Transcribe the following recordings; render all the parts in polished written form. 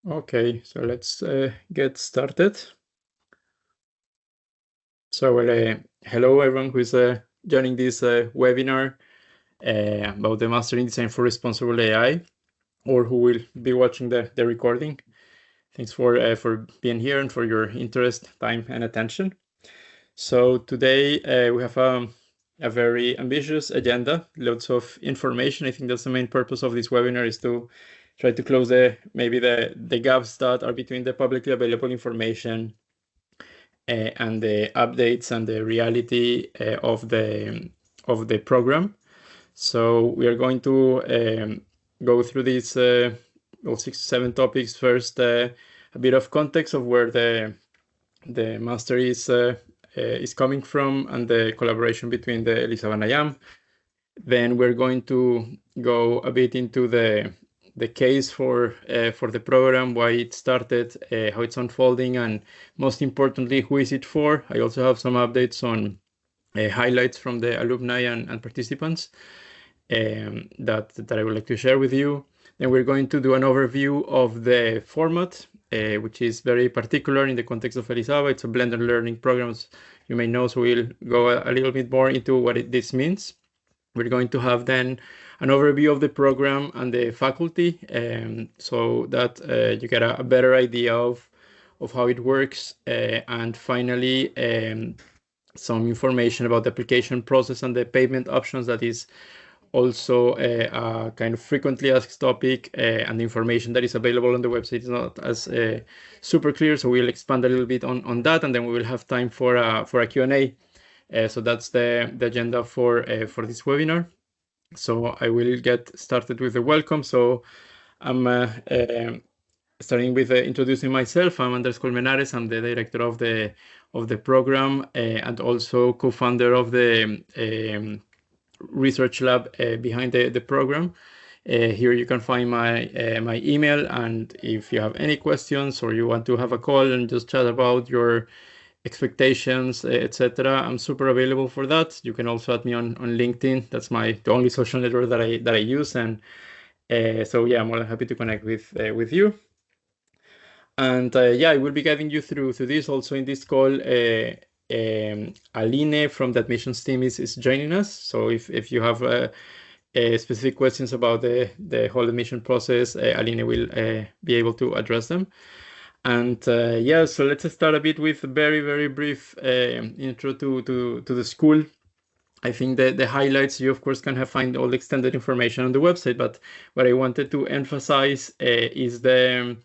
Okay, so let's get started. So, hello everyone who is joining this webinar about the Master in Design for Responsible AI, or who will be watching the recording. Thanks for being here and for your interest, time, and attention. So today we have a very ambitious agenda, lots of information. I think that's the main purpose of this webinar, is to try to close the gaps that are between the publicly available information and the updates and the reality of the program. So we are going to go through these 6-7 topics. First, a bit of context of where the master is coming from and the collaboration between the Elisava and IAM. Then we're going to go a bit into the case for the program, why it started, how it's unfolding, and most importantly, who is it for. I also have some updates on highlights from the alumni and participants that I would like to share with you. Then we're going to do an overview of the format, which is very particular in the context of Elisava. It's a blended learning program, as you may know, so we'll go a little bit more into what this means. We're going to have then an overview of the program and the faculty, so that you get a better idea of how it works. And finally, some information about the application process and the payment options. That is also a kind of frequently asked topic, and the information that is available on the website is not as super clear. So we'll expand a little bit on that, and then we will have time for a Q&A. So that's the agenda for this webinar. So I will get started with the welcome. So I'm starting with introducing myself. I'm Andres Colmenares. I'm the director of the program, and also co-founder of the research lab behind the program. Here you can find my email, and if you have any questions or you want to have a call and just chat about your expectations, etc., I'm super available for that. You can also add me on LinkedIn. That's the only social network that I use, and so yeah, I'm more than happy to connect with you. And yeah, I will be guiding you through this. Also in this call, Aline from the admissions team is joining us. So if you have specific questions about the whole admission process, Aline will be able to address them. And yeah, so let's start a bit with a very, very brief intro to the school. I think the highlights, you of course can find all the extended information on the website, but what I wanted to emphasize is the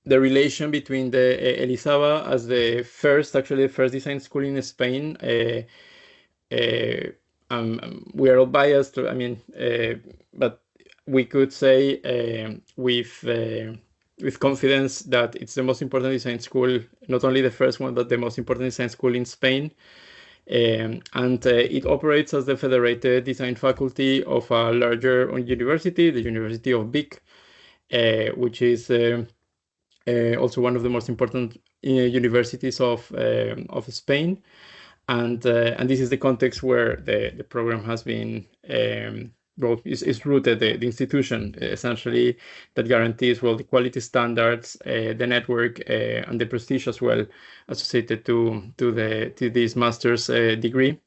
relation between the Elisava as the first design school in Spain. We are all biased, I mean, but we could say with confidence that it's the most important design school, not only the first one, but the most important design school in Spain. And it operates as the federated design faculty of a larger university, the University of Vic, which is also one of the most important universities of Spain. And this is the context where the program has been is rooted, the institution essentially, that guarantees the quality standards, the network, and the prestige as well associated to this master's degree.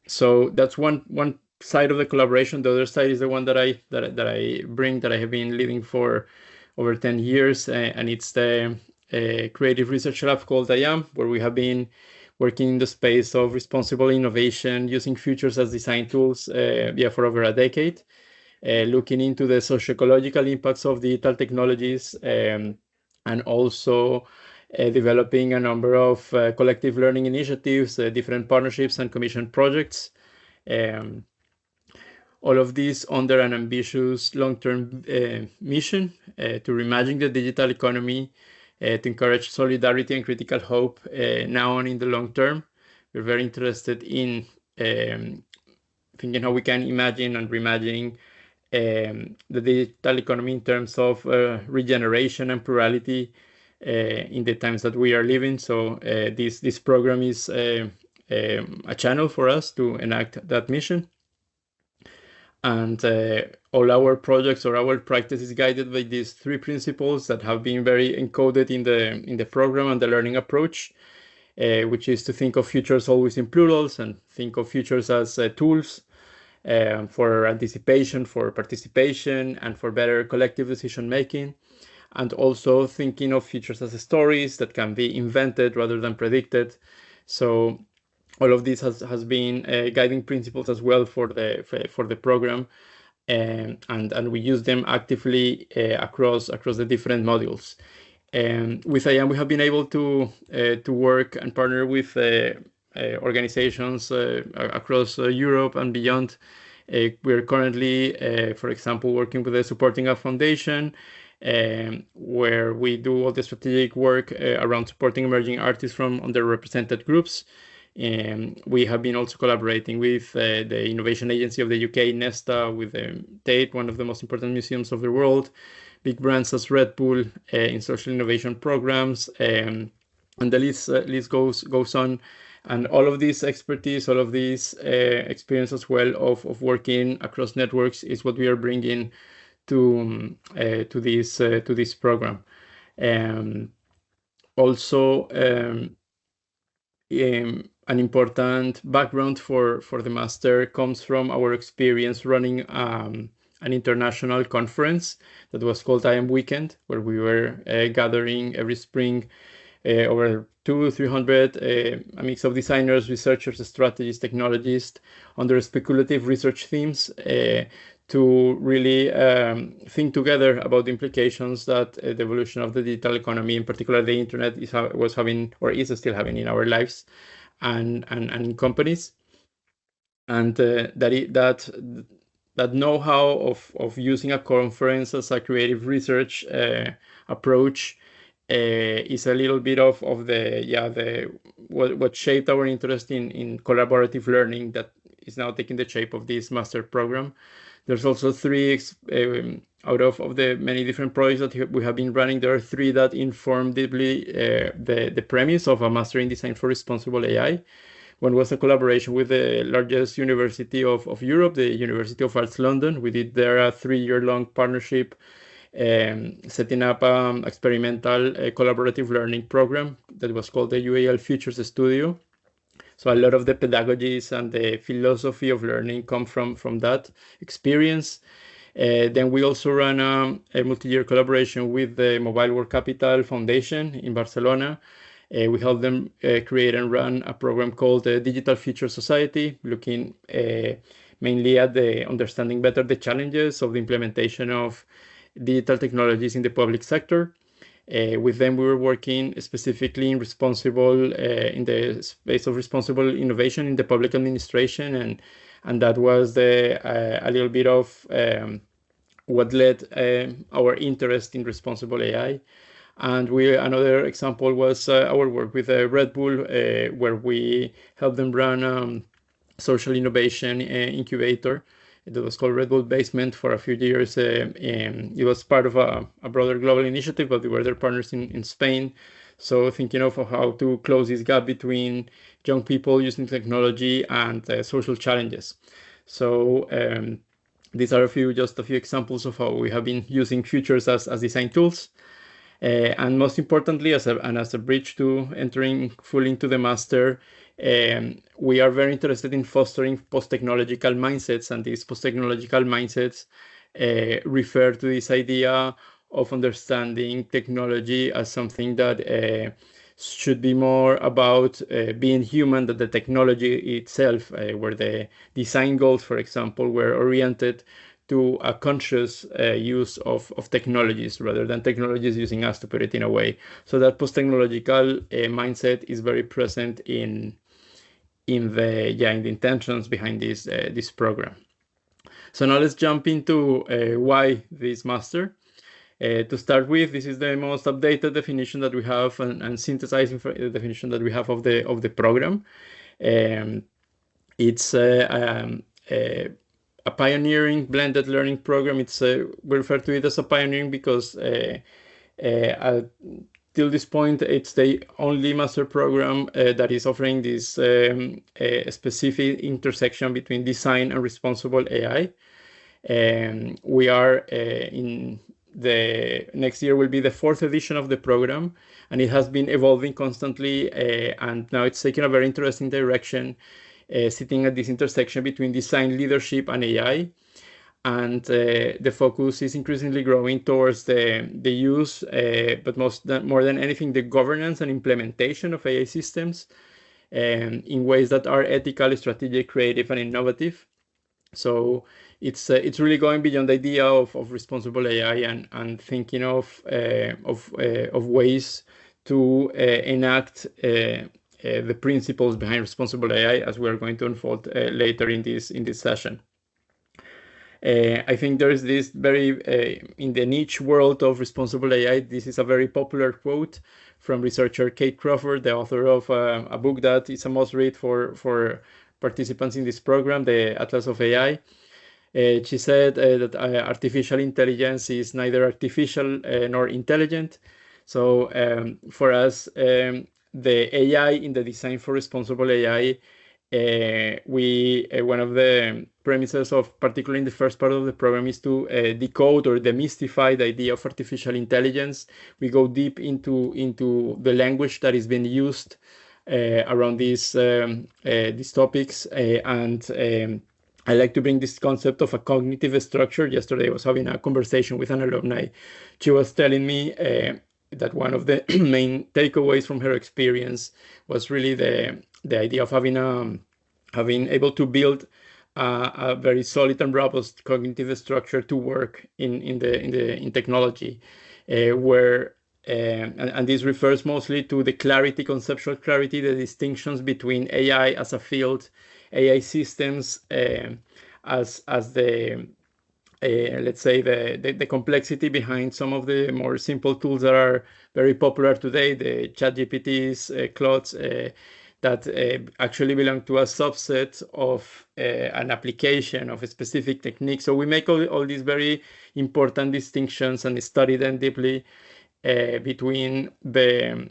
So that's one side of the collaboration. The other side is the one that I have been leading for over 10 years, and it's the creative research lab called IAM, where we have been working in the space of responsible innovation, using futures as design tools for over a decade, looking into the socio-ecological impacts of digital technologies, and also developing a number of collective learning initiatives, different partnerships and commission projects. All of this under an ambitious long-term mission to reimagine the digital economy, to encourage solidarity and critical hope now and in the long term. We're very interested in thinking how we can imagine and reimagine the digital economy in terms of regeneration and plurality in the times that we are living. So this program is a channel for us to enact that mission. And all our projects or our practice is guided by these three principles that have been very encoded in the program and the learning approach, which is to think of futures always in plurals and think of futures as tools for anticipation, for participation, and for better collective decision making. And also thinking of futures as stories that can be invented rather than predicted. So all of this has been guiding principles as well for the program, and we use them actively across the different modules. With IAM, we have been able to work and partner with organizations across Europe and beyond. We're currently, for example, working with the Supporting a Foundation, where we do all the strategic work around supporting emerging artists from underrepresented groups. We have been also collaborating with the Innovation Agency of the UK, Nesta, with Tate, one of the most important museums of the world, big brands as Red Bull in social innovation programs, and the list goes on. And all of this expertise, all of this experience as well of working across networks is what we are bringing to this program. Also, an important background for the master comes from our experience running an international conference that was called IAM Weekend, where we were gathering every spring over 200-300 a mix of designers, researchers, strategists, technologists under speculative research themes to really think together about the implications that the evolution of the digital economy, in particular the internet, was having or is still having in our lives and in companies. And that know-how of using a conference as a creative research approach is a little bit of what shaped our interest in collaborative learning that is now taking the shape of this master program. There's also three out of the many different projects that we have been running. There are three that inform deeply the premise of a master in design for responsible AI. One was a collaboration with the largest university of Europe, the University of Arts London. We did there a 3-year-long partnership setting up an experimental collaborative learning program that was called the UAL Futures Studio. So a lot of the pedagogies and the philosophy of learning come from that experience. Then we also ran a multi-year collaboration with the Mobile World Capital Foundation in Barcelona. We helped them create and run a program called the Digital Future Society, looking mainly at the understanding better the challenges of the implementation of digital technologies in the public sector. With them, we were working specifically in the space of responsible innovation in the public administration, and that was a little bit of what led our interest in responsible AI. And another example was our work with Red Bull, where we helped them run social innovation incubator that was called Red Bull Basement for a few years. It was part of a broader global initiative, but we were their partners in Spain. So thinking of how to close this gap between young people using technology and social challenges. So these are just a few examples of how we have been using futures as design tools. And most importantly, as a bridge to entering fully into the master, we are very interested in fostering post-technological mindsets, and these post-technological mindsets refer to this idea of understanding technology as something that should be more about being human than the technology itself, where the design goals, for example, were oriented to a conscious use of technologies rather than technologies using us, to put it in a way. So that post-technological mindset is very present in the intentions behind this program. So now let's jump into why this master. To start with, this is the most updated definition that we have and synthesizing the definition that we have of the program. It's a pioneering blended learning program. We refer to it as a pioneering because till this point, it's the only master program that is offering this specific intersection between design and responsible AI. We are in the next year will be the 4th edition of the program, and it has been evolving constantly, and now it's taking a very interesting direction, sitting at this intersection between design leadership and AI. And the focus is increasingly growing towards the use, but more than anything, the governance and implementation of AI systems in ways that are ethical, strategic, creative, and innovative. So it's really going beyond the idea of responsible AI and thinking of ways to enact the principles behind responsible AI, as we are going to unfold later in this session. I think there is this very, in the niche world of responsible AI, this is a very popular quote from researcher Kate Crawford, the author of a book that is a must read for participants in this program, the Atlas of AI. She said that artificial intelligence is neither artificial nor intelligent. So for us, the AI in the design for responsible AI, one of the premises of, particularly in the first part of the program, is to decode or demystify the idea of artificial intelligence. We go deep into the language that is being used around these topics, and I like to bring this concept of a cognitive structure. Yesterday I was having a conversation with an alumni. She was telling me that one of the main takeaways from her experience was really the idea of having able to build a very solid and robust cognitive structure to work in technology, where and this refers mostly to the clarity, conceptual clarity, the distinctions between AI as a field, AI systems as the let's say the complexity behind some of the more simple tools that are very popular today, the ChatGPTs, Claudes, that actually belong to a subset of an application of a specific technique. So we make all these very important distinctions and study them deeply between the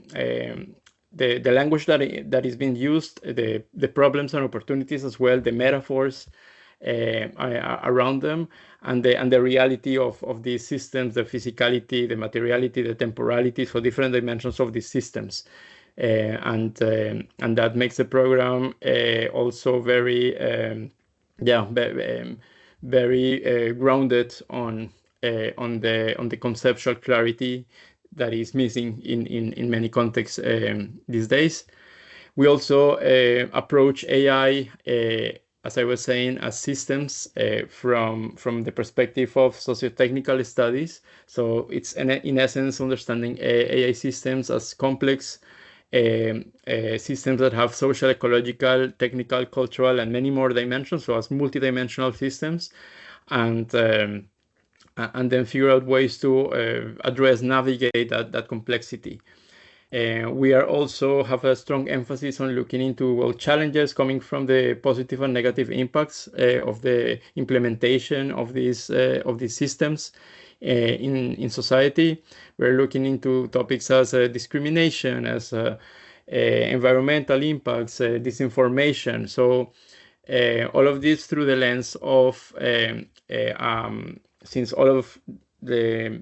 language that is being used, the problems and opportunities as well, the metaphors around them, and the reality of these systems, the physicality, the materiality, the temporality, so different dimensions of these systems. And that makes the program also very very grounded on the conceptual clarity that is missing in many contexts these days. We also approach AI, as I was saying, as systems from the perspective of socio-technical studies. So it's in essence understanding AI systems as complex systems that have social, ecological, technical, cultural, and many more dimensions, so as multidimensional systems, and then figure out ways to navigate that complexity. We are also have a strong emphasis on looking into challenges coming from the positive and negative impacts of the implementation of these systems in society. We're looking into topics as discrimination, as environmental impacts, disinformation. So all of this through the lens of since all of the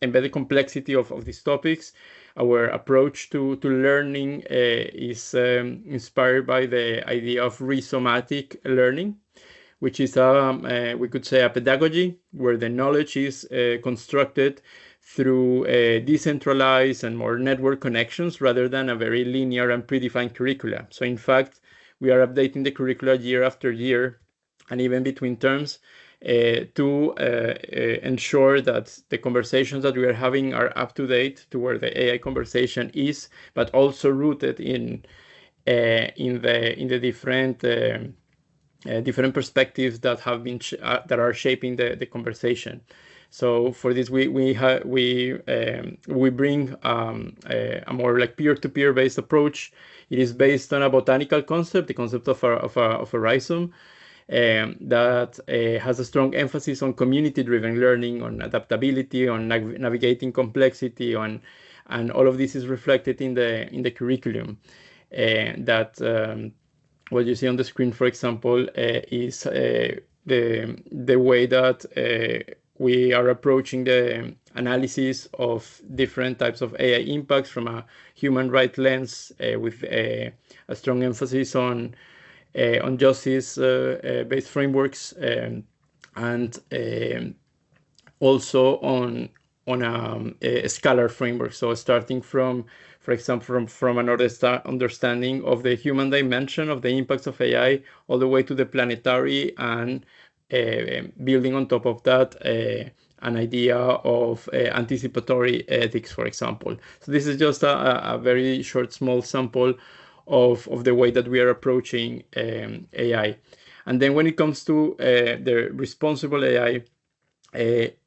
embedded complexity of these topics, our approach to learning is inspired by the idea of rhizomatic learning, which is we could say a pedagogy where the knowledge is constructed through decentralized and more network connections rather than a very linear and predefined curricula. So in fact, we are updating the curricula year after year and even between terms to ensure that the conversations that we are having are up to date to where the AI conversation is, but also rooted in the different perspectives that have been that are shaping the conversation. So for this, we bring a more like peer-to-peer based approach. It is based on a botanical concept, the concept of a rhizome. That has a strong emphasis on community-driven learning, on adaptability, on navigating complexity, and all of this is reflected in the curriculum. That what you see on the screen, for example, is the way that we are approaching the analysis of different types of AI impacts from a human rights lens, with a strong emphasis on justice-based frameworks, and also on a scalar framework. So starting from, for example, from an understanding of the human dimension of the impacts of AI, all the way to the planetary, and building on top of that an idea of anticipatory ethics, for example. So this is just a very short, small sample of the way that we are approaching AI. And then when it comes to the responsible AI,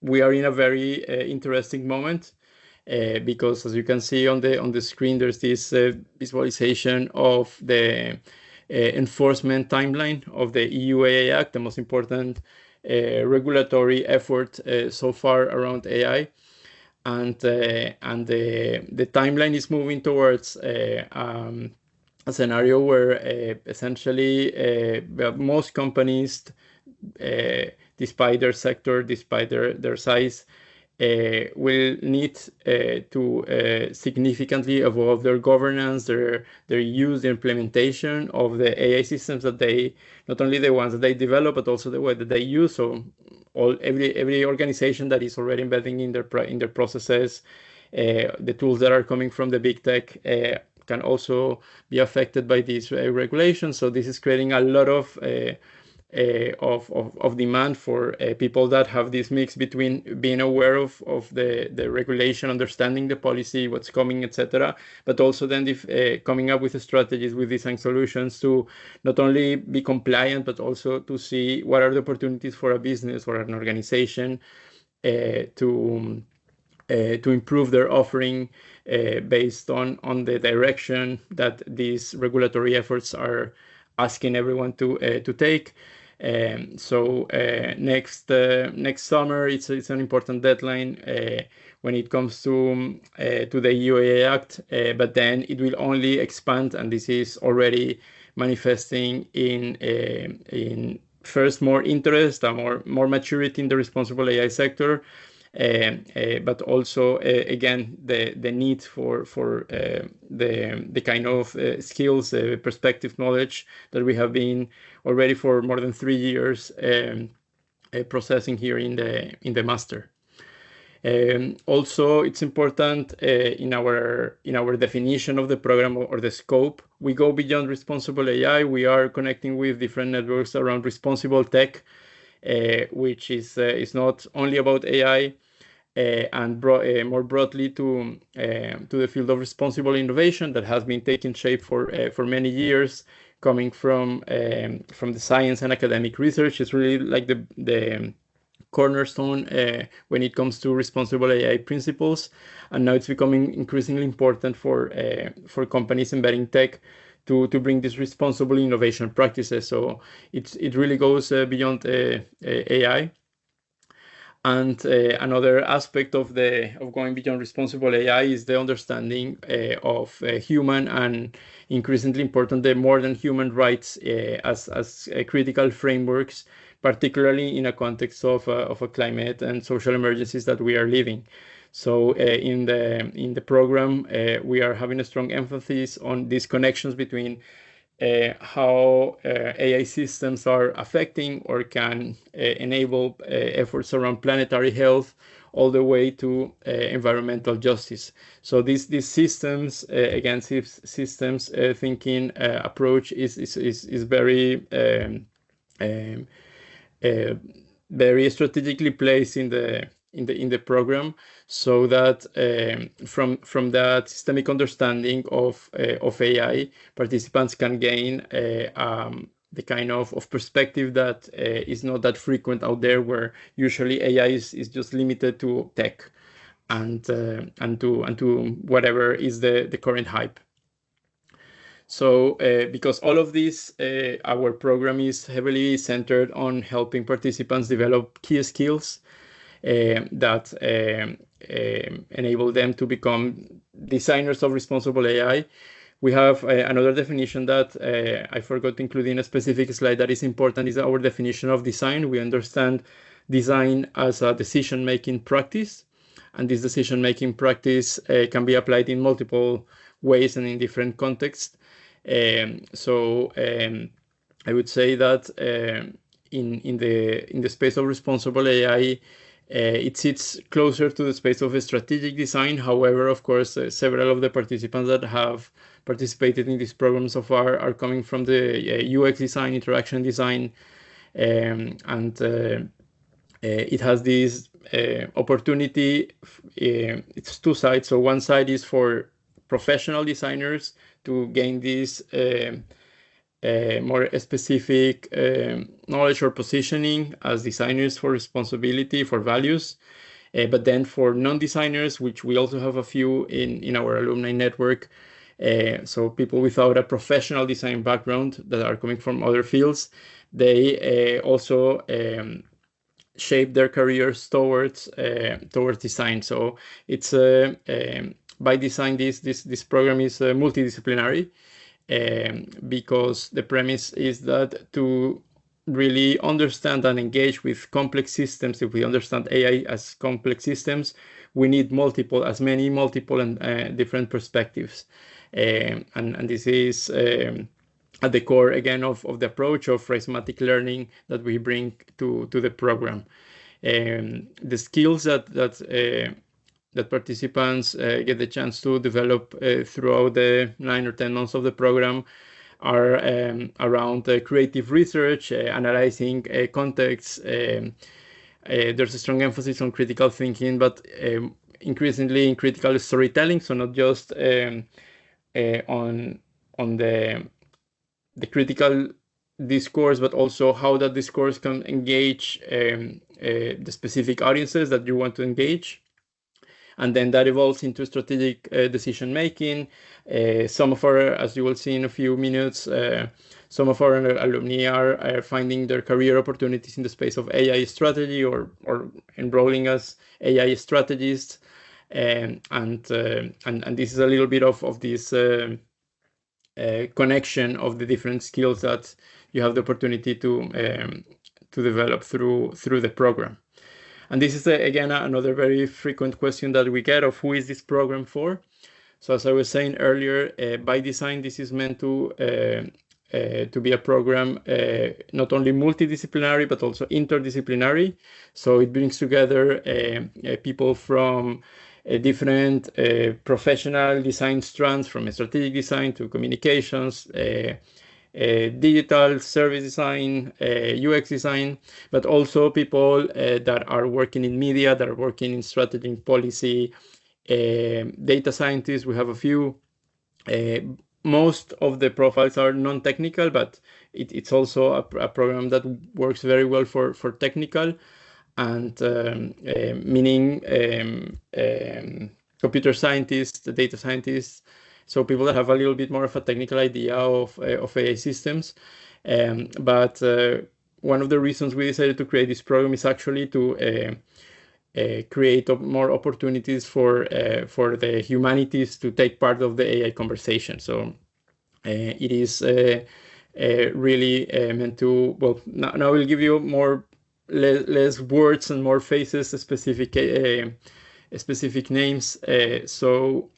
we are in a very interesting moment, because, as you can see on the screen, there's this visualization of the enforcement timeline of the EU AI Act, the most important regulatory effort so far around AI. And the timeline is moving towards a scenario where essentially most companies, despite their sector, despite their size, will need to significantly evolve their governance, their use, the implementation of the AI systems that they, not only the ones that they develop, but also the way that they use. So every organization that is already embedding in their processes the tools that are coming from the big tech can also be affected by these regulations. So this is creating a lot of demand for people that have this mix between being aware of the regulation, understanding the policy, what's coming, etc., but also then coming up with strategies, with design solutions to not only be compliant, but also to see what are the opportunities for a business or an organization to improve their offering based on the direction that these regulatory efforts are asking everyone to take. So next summer, it's an important deadline when it comes to the UAA Act, but then it will only expand, and this is already manifesting in first more interest, more maturity in the responsible AI sector. But also again the need for the kind of skills, perspective, knowledge that we have been already for more than 3 years processing here in the master. Also, it's important in our definition of the program or the scope. We go beyond responsible AI. We are connecting with different networks around responsible tech, which is not only about AI, and more broadly to the field of responsible innovation that has been taking shape for many years, coming from the science and academic research. It's really like the cornerstone when it comes to responsible AI principles, and now it's becoming increasingly important for companies embedding tech to bring these responsible innovation practices. So it really goes beyond AI. And another aspect of going beyond responsible AI is the understanding of human, and increasingly important, the more than human rights as critical frameworks, particularly in a context of a climate and social emergencies that we are living. So in the program, we are having a strong emphasis on these connections between how AI systems are affecting or can enable efforts around planetary health, all the way to environmental justice. So these systems, again, systems thinking approach is very very strategically placed in the program, so that from that systemic understanding of AI, participants can gain the kind of perspective that is not that frequent out there, where usually AI is just limited to tech and to whatever is the current hype. So because all of this, our program is heavily centered on helping participants develop key skills that enable them to become designers of responsible AI. We have another definition that I forgot to include in a specific slide that is important, is our definition of design. We understand design as a decision-making practice, and this decision-making practice can be applied in multiple ways and in different contexts. I would say that in the space of responsible AI, it sits closer to the space of strategic design. However, of course, several of the participants that have participated in this program so far are coming from the UX design, interaction design, and it has this opportunity. It's two sides. So one side is for professional designers to gain this more specific knowledge or positioning as designers for responsibility, for values. But then for non-designers, which we also have a few in our alumni network, so people without a professional design background that are coming from other fields, they also shape their careers towards design. So it's by design, this program is multidisciplinary, because the premise is that to really understand and engage with complex systems, if we understand AI as complex systems, we need multiple and different perspectives. And this is at the core, again, of the approach of rhizomatic learning that we bring to the program. The skills that participants get the chance to develop throughout the 9 or 10 months of the program are around creative research, analyzing contexts. There's a strong emphasis on critical thinking, but increasingly in critical storytelling. So not just on the critical discourse, but also how that discourse can engage the specific audiences that you want to engage. And then that evolves into strategic decision making. Some of our, as you will see in a few minutes, some of our alumni are finding their career opportunities in the space of AI strategy or enrolling as AI strategists. And this is a little bit of this connection of the different skills that you have the opportunity to develop through the program. And this is, again, another very frequent question that we get of who is this program for. So as I was saying earlier, by design, this is meant to be a program not only multidisciplinary, but also interdisciplinary. So it brings together people from different professional design strands, from strategic design to communications, digital service design, UX design, but also people that are working in media, that are working in strategy and policy, data scientists. We have a few. Most of the profiles are non-technical, but it's also a program that works very well for technical, and meaning computer scientists, data scientists, so people that have a little bit more of a technical idea of AI systems. But one of the reasons we decided to create this program is actually to create more opportunities for the humanities to take part of the AI conversation. So it is really meant to, well, now we'll give you less words and more faces, specific names. So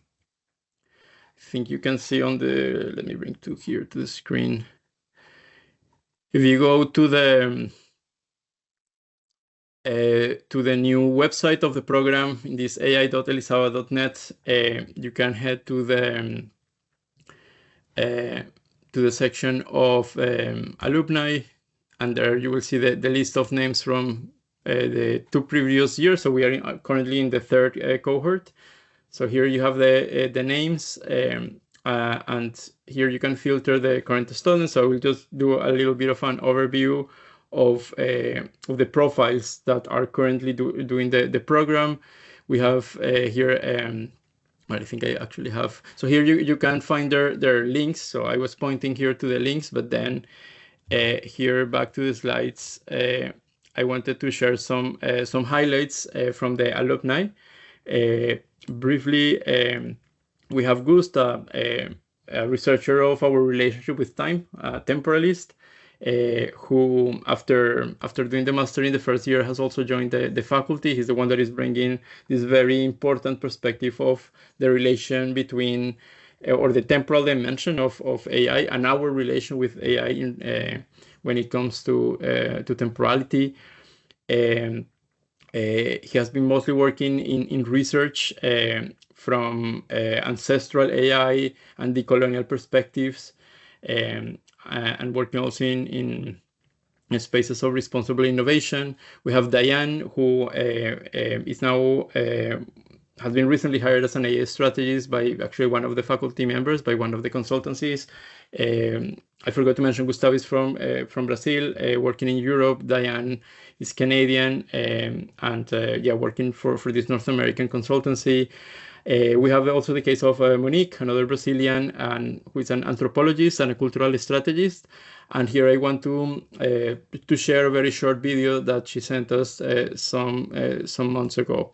I think you can see on the, let me bring to the screen. If you go to the new website of the program, in this ai.elizaba.net, you can head to the section of alumni, and there you will see the list of names from the 2 previous years. So we are currently in the 3rd cohort. So here you have the names, and here you can filter the current students. So I will just do a little bit of an overview of the profiles that are currently doing the program. We have here, well, I think I actually have. So here you can find their links. So I was pointing here to the links, but then here back to the slides, I wanted to share some highlights from the alumni. Briefly, we have Gustav, a researcher of our relationship with time, a temporalist, who after doing the master in the first year has also joined the faculty. He's the one that is bringing this very important perspective of the relation between or the temporal dimension of AI and our relation with AI when it comes to temporality. He has been mostly working in research from ancestral AI and decolonial perspectives, and working also in spaces of responsible innovation. We have Diane, who is now has been recently hired as an AI strategist by actually one of the faculty members, by one of the consultancies. I forgot to mention Gustavo is from Brazil, working in Europe. Diane is Canadian, and working for this North American consultancy. We have also the case of Monique, another Brazilian, and who is an anthropologist and a cultural strategist. And here I want to share a very short video that she sent us some months ago.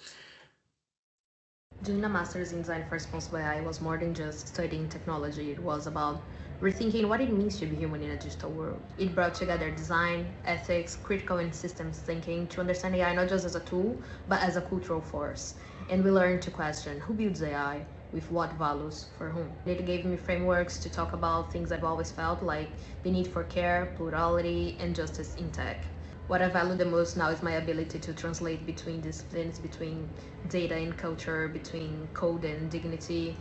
Doing a master's in design for responsible AI was more than just studying technology. It was about rethinking what it means to be human in a digital world. It brought together design, ethics, critical and systems thinking to understand AI not just as a tool, but as a cultural force. And we learned to question who builds AI, with what values, for whom. It gave me frameworks to talk about things I've always felt, like the need for care, plurality, and justice in tech. What I value the most now is my ability to translate between disciplines, between data and culture, between code and dignity.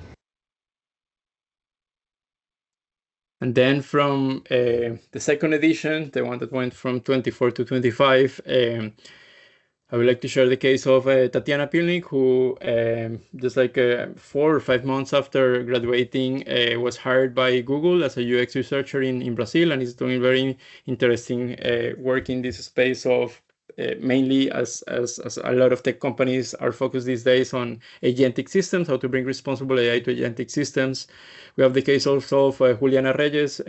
And then from the second edition, the one that went from 24 to 25, I would like to share the case of Tatiana Pilnik, who just like 4 or 5 months after graduating was hired by Google as a UX researcher in Brazil, and is doing very interesting work in this space of mainly as a lot of tech companies are focused these days on agentic systems, how to bring responsible AI to agentic systems. We have the case also of Juliana Reyes,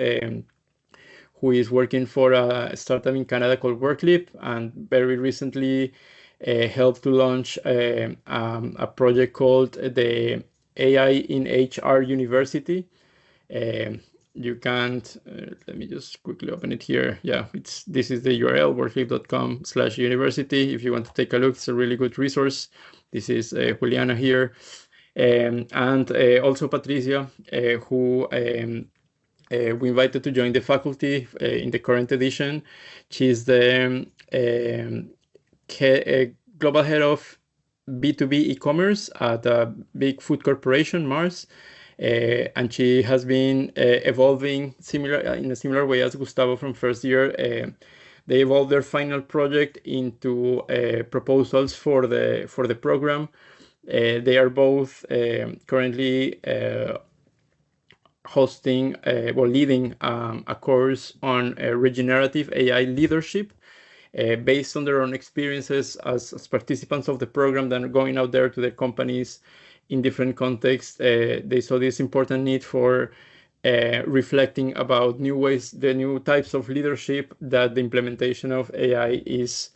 who is working for a startup in Canada called WorkLeap, and very recently helped to launch a project called the AI in HR University. You can't, let me just quickly open it here. Yeah, this is the URL, workleap.com/university. If you want to take a look, it's a really good resource. This is Juliana here. And also Patricia, who we invited to join the faculty in the current edition. She's the global head of B2B e-commerce at a big food corporation, Mars. And she has been evolving in a similar way as Gustavo from first year. They evolved their final project into proposals for the program. They are both currently leading a course on regenerative AI leadership based on their own experiences as participants of the program, then going out there to the companies in different contexts. They saw this important need for reflecting about new ways, the new types of leadership that the implementation of AI is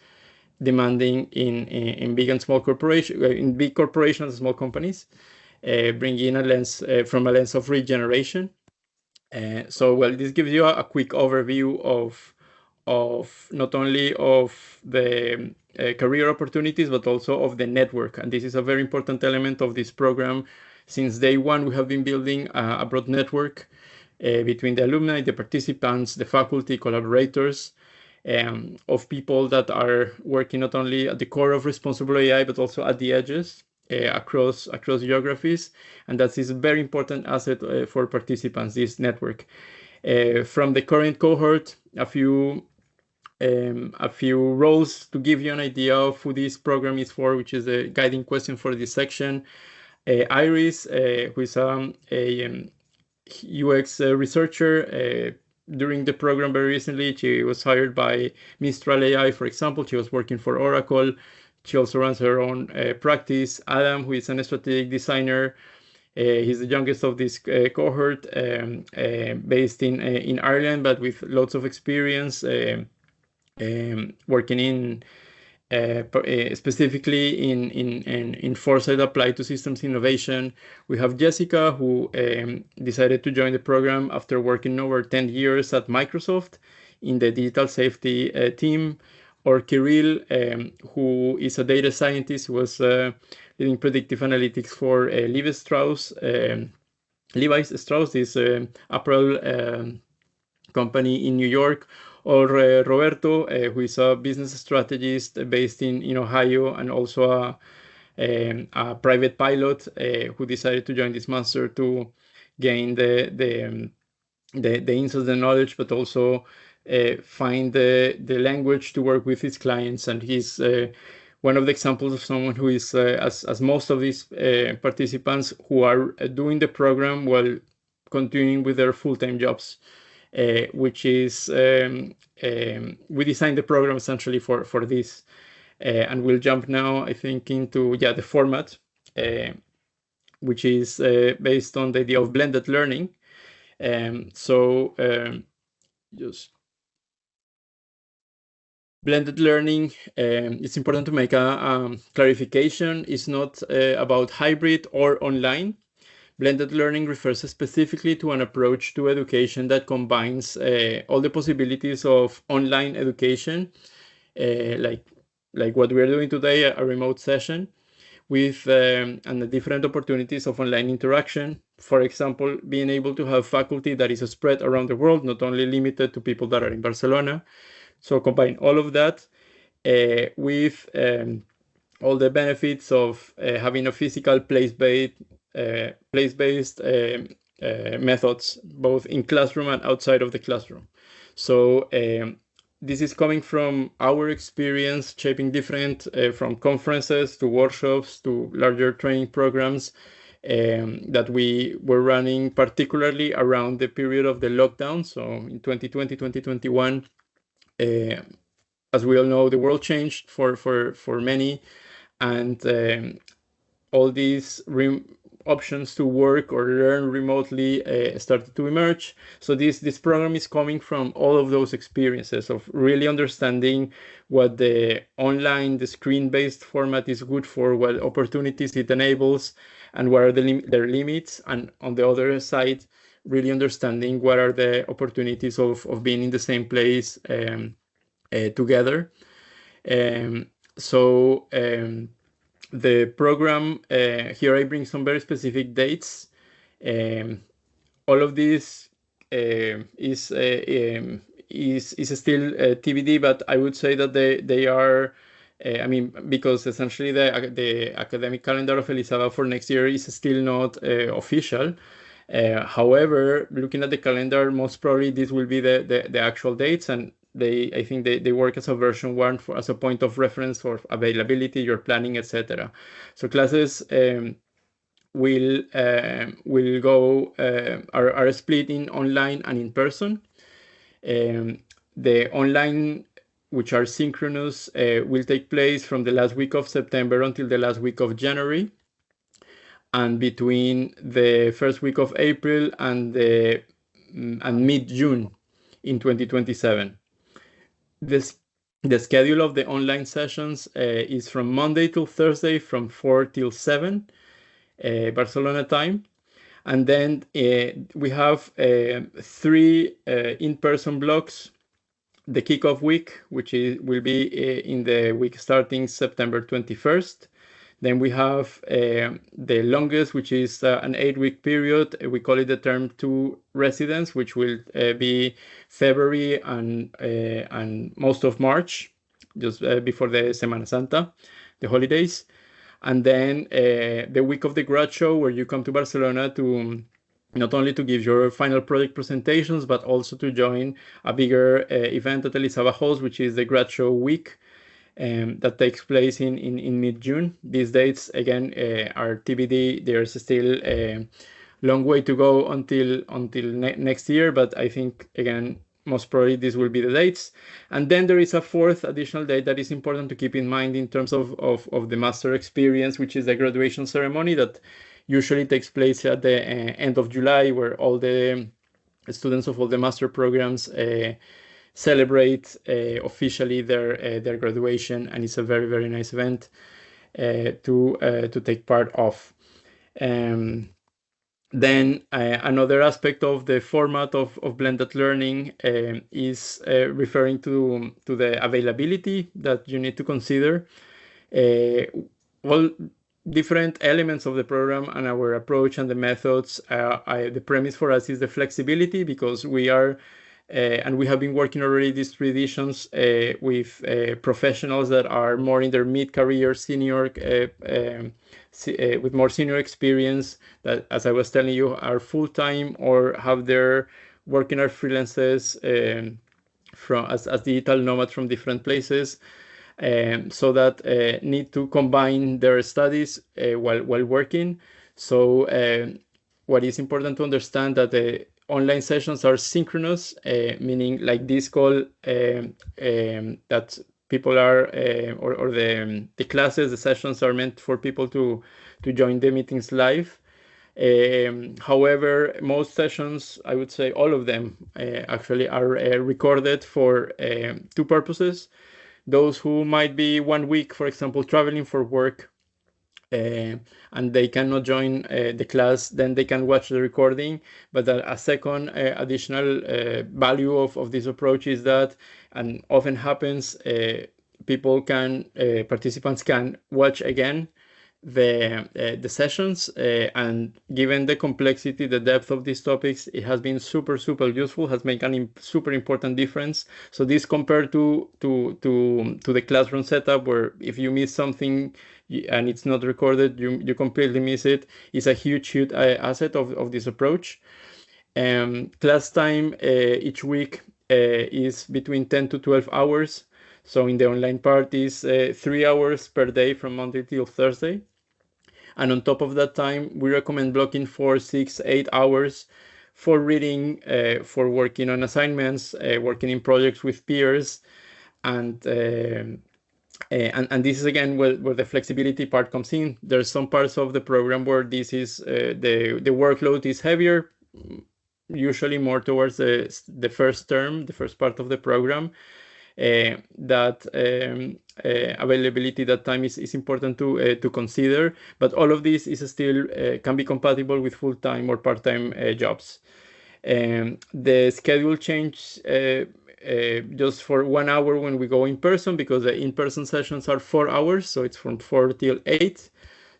demanding in big and small corporations, in big corporations and small companies. Bringing a lens from a lens of regeneration. This gives you a quick overview of not only of the career opportunities, but also of the network. And this is a very important element of this program. Since day one, we have been building a broad network between the alumni, the participants, the faculty, collaborators, of people that are working not only at the core of responsible AI, but also at the edges. Across geographies, and that is a very important asset for participants, this network. From the current cohort, a few roles to give you an idea of who this program is for, which is a guiding question for this section. Iris, who is a UX researcher, during the program very recently, she was hired by Mistral AI, for example. She was working for Oracle. She also runs her own practice. Adam, who is a strategic designer, he's the youngest of this cohort, based in Ireland, but with lots of experience working specifically in foresight applied to systems innovation. We have Jessica, who decided to join the program after working over 10 years at Microsoft in the digital safety team, or Kirill, who is a data scientist who was leading predictive analytics for Levi Strauss. Levi Strauss is apparel company in New York, or Roberto, who is a business strategist based in Ohio, and also a private pilot who decided to join this master to gain the insights, the knowledge, but also find the language to work with his clients. And he's one of the examples of someone who is, as most of these participants, who are doing the program while continuing with their full-time jobs, which is, we designed the program essentially for this. And we'll jump now, I think, into the format, which is based on the idea of blended learning. Just blended learning, it's important to make a clarification. It's not about hybrid or online. Blended learning refers specifically to an approach to education that combines all the possibilities of online education, like what we are doing today, a remote session, with and the different opportunities of online interaction. For example, being able to have faculty that is spread around the world, not only limited to people that are in Barcelona. So combine all of that with all the benefits of having a physical place-based methods, both in classroom and outside of the classroom. So this is coming from our experience shaping different, from conferences to workshops to larger training programs that we were running, particularly around the period of the lockdown. So in 2020, 2021, as we all know, the world changed for many, and all these options to work or learn remotely started to emerge. So this program is coming from all of those experiences of really understanding what the online, the screen-based format is good for, what opportunities it enables, and what are their limits. And on the other side, really understanding what are the opportunities of being in the same place together. The program, here I bring some very specific dates. All of this is still TBD, but I would say that they are, because essentially the academic calendar of Elisava for next year is still not official. However, looking at the calendar, most probably this will be the actual dates, and I think they work as a version 1 as a point of reference for availability, your planning, etc. So classes will go are split in online and in person. The online, which are synchronous, will take place from the last week of September until the last week of January, and between the first week of April and mid-June in 2027. The schedule of the online sessions is from Monday till Thursday from 4 till 7 Barcelona time. And then we have 3 in-person blocks. The kickoff week, which will be in the week starting September 21st. Then we have the longest, which is an 8-week period. We call it the term 2 residence, which will be February and most of March, just before the Semana Santa, the holidays. And then the week of the grad show, where you come to Barcelona to not only to give your final project presentations, but also to join a bigger event that Elisava hosts, which is the grad show week. That takes place in mid-June. These dates, again, are TBD. There's still a long way to go until next year, but I think, again, most probably this will be the dates. And then there is a 4th additional date that is important to keep in mind in terms of the master experience, which is the graduation ceremony that usually takes place at the end of July, where all the students of all the master programs celebrate officially their graduation, and it's a very, very nice event to take part of. Then another aspect of the format of blended learning is referring to the availability that you need to consider. Well, different elements of the program and our approach and the methods, the premise for us is the flexibility, because we are and we have been working already these 3 editions with professionals that are more in their mid-career, senior, with more senior experience, that, as I was telling you, are full-time or have their working as freelancers as digital nomads from different places. So that need to combine their studies while working. So what is important to understand that the online sessions are synchronous, meaning like this call that people are or the classes, the sessions are meant for people to join the meetings live. However, most sessions, I would say all of them actually are recorded for 2 purposes. Those who might be 1 week, for example, traveling for work, and they cannot join the class, then they can watch the recording. But a second additional value of this approach is that, and often happens, participants can watch again the sessions, and given the complexity, the depth of these topics, it has been super useful, has made a super important difference. So this, compared to the classroom setup, where if you miss something and it's not recorded, you completely miss it, is a huge asset of this approach. Class time each week is between 10 to 12 hours. So in the online part is 3 hours per day from Monday till Thursday. And on top of that time, we recommend blocking 4, 6, 8 hours for reading, for working on assignments, working in projects with peers. And this is again where the flexibility part comes in. There's some parts of the program where this is the workload is heavier, usually more towards the first term, the first part of the program. That availability, that time is important to consider. But all of this is still can be compatible with full-time or part-time jobs. The schedule change just for 1 hour when we go in person, because the in-person sessions are 4 hours, so it's from 4 till 8.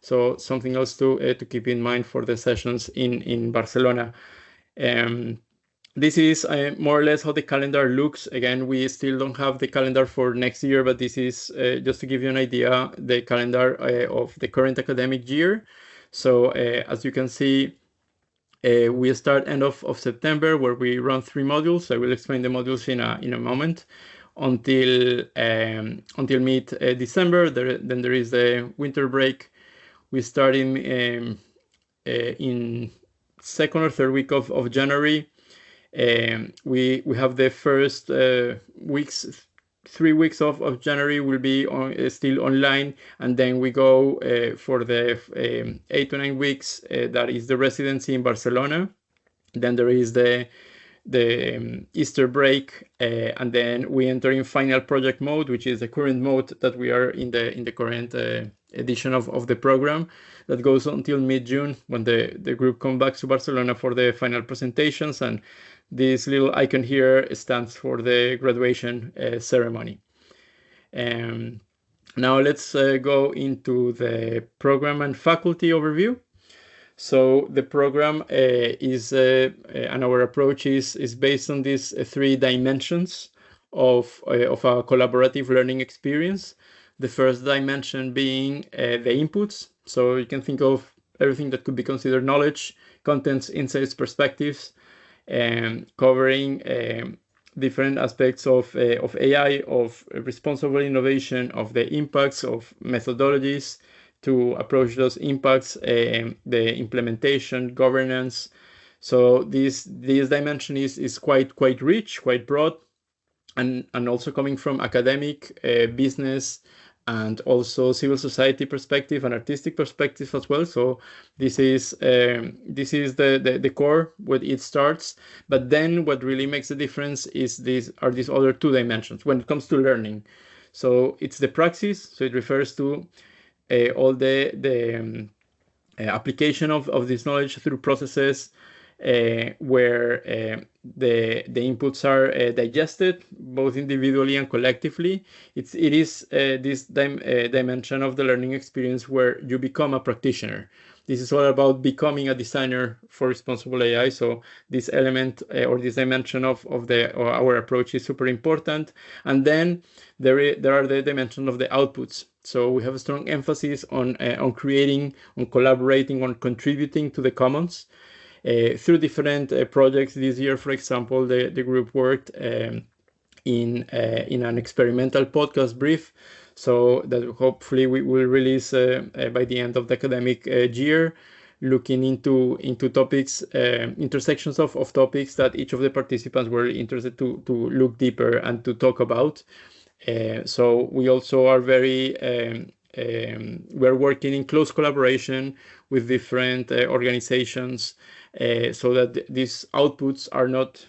So something else to keep in mind for the sessions in Barcelona. This is more or less how the calendar looks. Again, we still don't have the calendar for next year, but this is just to give you an idea, the calendar of the current academic year. So as you can see, we start end of September, where we run 3 modules. I will explain the modules in a moment. Until mid December. Then there is the winter break. We start in second or third week of January. We have the first weeks, 3 weeks of January will be still online, and then we go for the 8 to 9 weeks that is the residency in Barcelona. Then there is the Easter break, and then we enter in final project mode, which is the current mode that we are in the current edition of the program, that goes until mid-June, when the group comes back to Barcelona for the final presentations. And this little icon here stands for the graduation ceremony. Now let's go into the program and faculty overview. So the program is, and our approach is based on these 3 dimensions of a collaborative learning experience. The first dimension being the inputs. So you can think of everything that could be considered knowledge, contents, insights, perspectives, covering different aspects of AI, of responsible innovation, of the impacts of methodologies to approach those impacts, the implementation, governance. So this dimension is quite rich, quite broad, and also coming from academic, business, and also civil society perspective and artistic perspective as well. So this is the core where it starts. But then what really makes the difference is these other two dimensions when it comes to learning. So it's the praxis. So it refers to all the application of this knowledge through processes where the inputs are digested both individually and collectively. It is this dimension of the learning experience where you become a practitioner. This is all about becoming a designer for responsible AI. So this element or this dimension of our approach is super important. And then there are the dimension of the outputs. So we have a strong emphasis on creating, on collaborating, on contributing to the commons through different projects. This year, for example, the group worked in an experimental podcast brief, so that hopefully we will release by the end of the academic year, looking into topics, intersections of topics that each of the participants were interested to look deeper and to talk about. So we also are we're working in close collaboration with different organizations, so that these outputs are not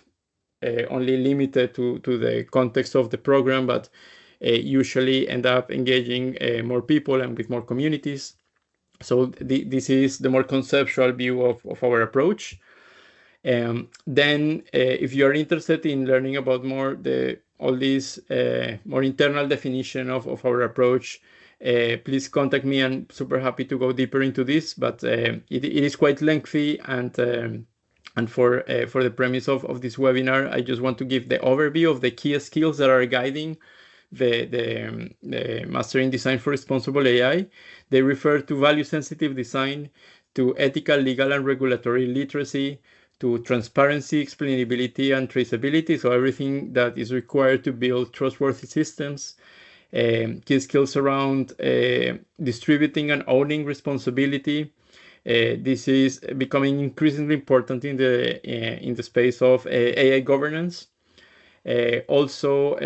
only limited to the context of the program, but usually end up engaging more people and with more communities. So this is the more conceptual view of our approach. Then, if you are interested in learning about all these more internal definition of our approach, please contact me. I'm super happy to go deeper into this, but it is quite lengthy, and for the premise of this webinar, I just want to give the overview of the key skills that are guiding the Mastering Design for Responsible AI. They refer to value-sensitive design, to ethical, legal, and regulatory literacy, to transparency, explainability, and traceability. So everything that is required to build trustworthy systems. Key skills around distributing and owning responsibility. This is becoming increasingly important in the space of AI governance. Also,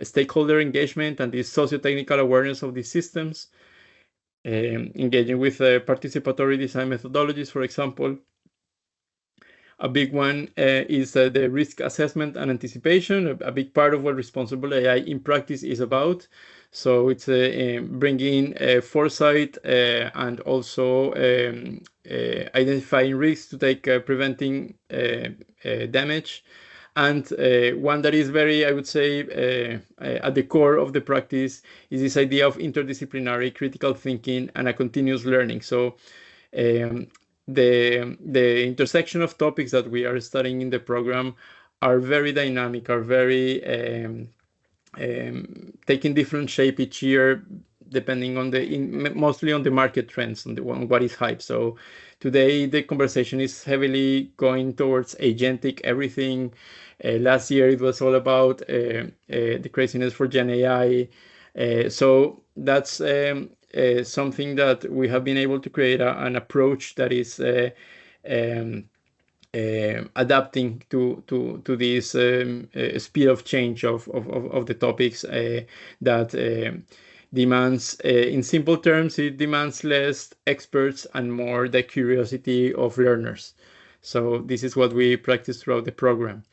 stakeholder engagement and the socio-technical awareness of these systems. Engaging with participatory design methodologies, for example. A big one is the risk assessment and anticipation, a big part of what responsible AI in practice is about. So it's bringing foresight and also identifying risks to take preventing damage. And one that is very, I would say, at the core of the practice is this idea of interdisciplinary critical thinking and a continuous learning. So the intersection of topics that we are studying in the program are very dynamic, are very taking different shape each year, depending on mostly on the market trends, on what is hype. So today the conversation is heavily going towards agentic everything. Last year it was all about the craziness for Gen AI. So that's something that we have been able to create an approach that is adapting to this speed of change of the topics that demands, in simple terms, it demands less experts and more the curiosity of learners. So this is what we practice throughout the program.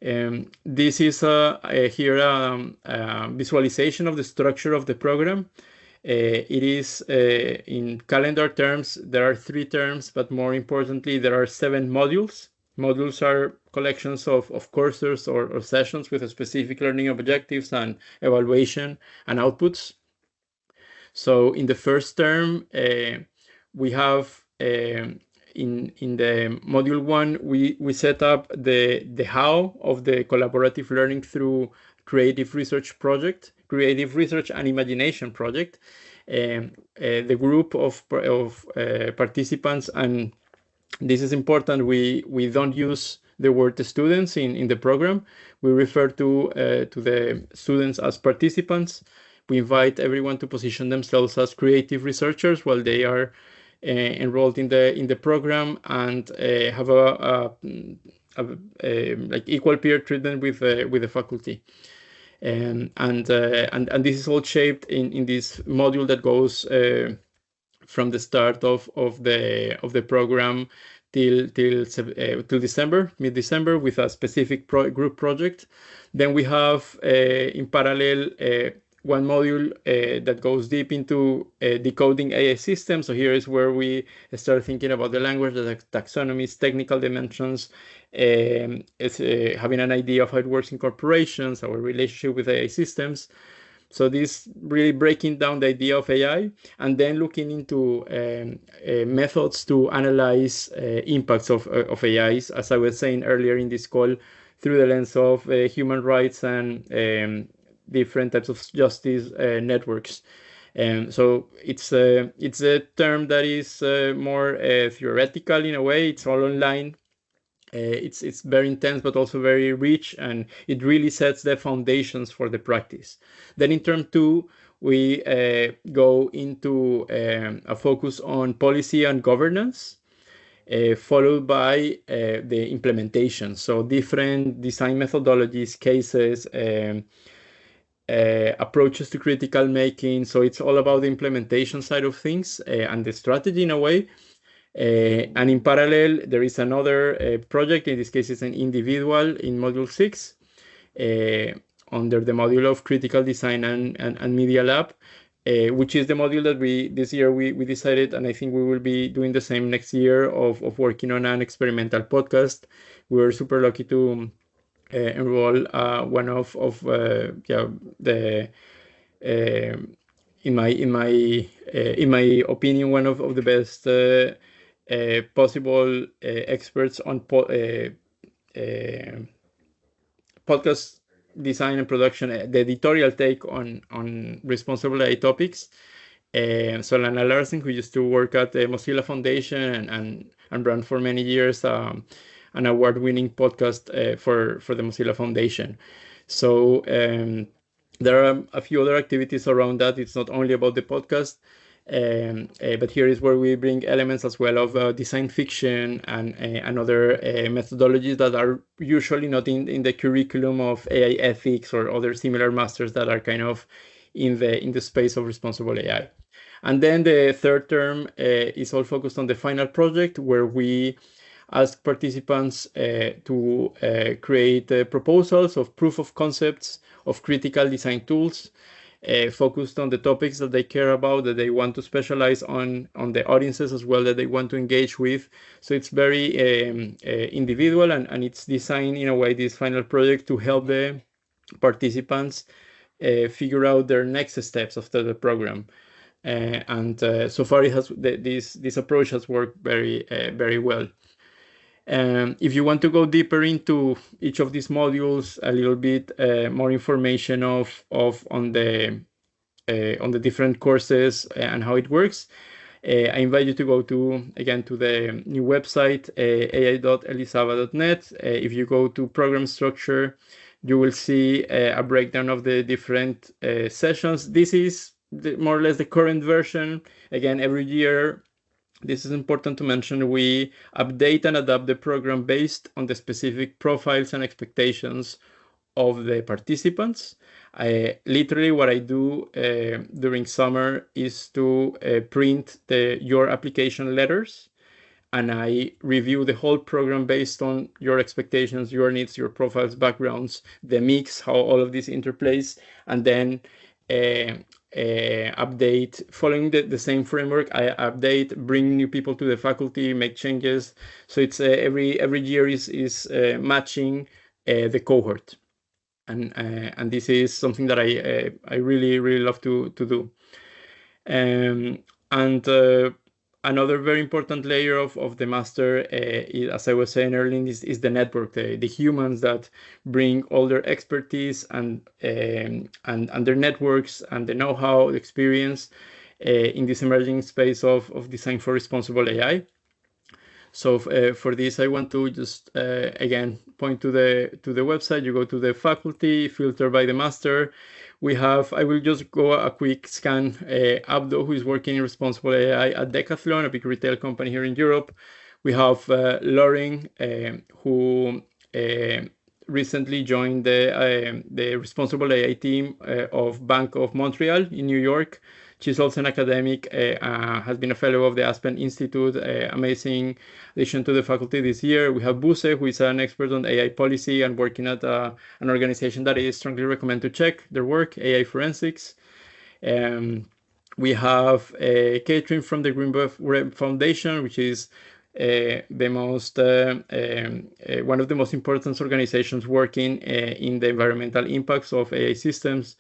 This is here a visualization of the structure of the program. It is in calendar terms, there are 3 terms, but more importantly, there are 7 modules. Modules are collections of courses or sessions with specific learning objectives and evaluation and outputs. So in the first term, we have in the module 1, we set up the how of the collaborative learning through creative research and imagination project. The group of participants, and this is important, we don't use the word students in the program. We refer to the students as participants. We invite everyone to position themselves as creative researchers while they are enrolled in the program, and have a like equal peer treatment with the faculty. And this is all shaped in this module that goes from the start of the program till December, mid-December, with a specific group project. Then we have in parallel one module that goes deep into decoding AI systems. So here is where we start thinking about the language, the taxonomies, technical dimensions, it's, having an idea of how it works in corporations, our relationship with AI systems. So this really breaking down the idea of AI and then looking into methods to analyze impacts of AIs, as I was saying earlier in this call, through the lens of human rights and different types of justice networks. So it's a term that is more theoretical in a way. It's all online. It's very intense, but also very rich, and it really sets the foundations for the practice. Then in term two, we go into a focus on policy and governance, followed by the implementation. So different design methodologies, cases, approaches to critical making. So it's all about the implementation side of things and the strategy in a way. And in parallel, there is another project, in this case it's an individual in Module 6, under the module of Critical Design and Media Lab, which is the module that this year we decided, and I think we will be doing the same next year, of working on an experimental podcast. We were super lucky to enroll one of the in my opinion, one of the best possible experts on podcast design and production, the editorial take on responsible AI topics. So Lana Larsen, who used to work at the Mozilla Foundation and run for many years an award-winning podcast for the Mozilla Foundation. So there are a few other activities around that. It's not only about the podcast, but here is where we bring elements as well of design fiction and other methodologies that are usually not in the curriculum of AI ethics or other similar masters that are kind of in the space of responsible AI. And then the third term is all focused on the final project, where we ask participants to create proposals of proof of concepts of critical design tools, focused on the topics that they care about, that they want to specialize on the audiences as well that they want to engage with. So it's very individual, and it's designed in a way, this final project, to help the participants figure out their next steps after the program. And so far it has this approach has worked very well. If you want to go deeper into each of these modules, a little bit more information on the different courses and how it works, I invite you to go to the new website, ai.elisava.net. If you go to program structure, you will see a breakdown of the different sessions. This is more or less the current version. Again, every year, this is important to mention, we update and adapt the program based on the specific profiles and expectations of the participants. Literally what I do during summer is to print your application letters, and I review the whole program based on your expectations, your needs, your profiles, backgrounds, the mix, how all of this interplays, and then update following the same framework. I update, bring new people to the faculty, make changes. So it's every year is matching the cohort, and this is something that I really love to do. And another very important layer of the master, as I was saying earlier, is the network, the humans that bring all their expertise and their networks and the know-how, the experience in this emerging space of design for responsible AI. So for this, I want to just again point to the website. You go to the faculty, filter by the master. We have, I will just go a quick scan. Abdo, who is working in responsible AI at Decathlon, a big retail company here in Europe. We have Lauren, who recently joined the responsible AI team of Bank of Montreal in New York. She's also an academic, has been a fellow of the Aspen Institute, amazing addition to the faculty this year. We have Buse, who is an expert on AI policy and working at an organization that I strongly recommend to check their work, AI Forensics. We have Catherine from the Greenberg Foundation, which is the most one of the most important organizations working in the environmental impacts of AI systems.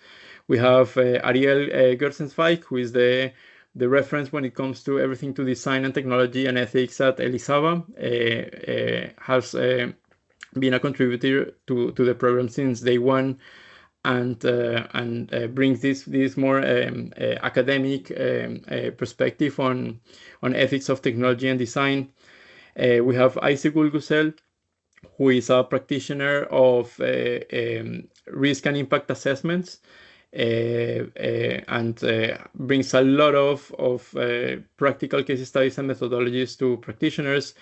We have Ariel Gersenzweig, who is the reference when it comes to everything to design and technology and ethics at Elisava. Has been a contributor to the program since day one, and brings this more academic perspective on ethics of technology and design. We have Isaac Gulgusel, who is a practitioner of risk and impact assessments, and brings a lot of practical case studies and methodologies to practitioners.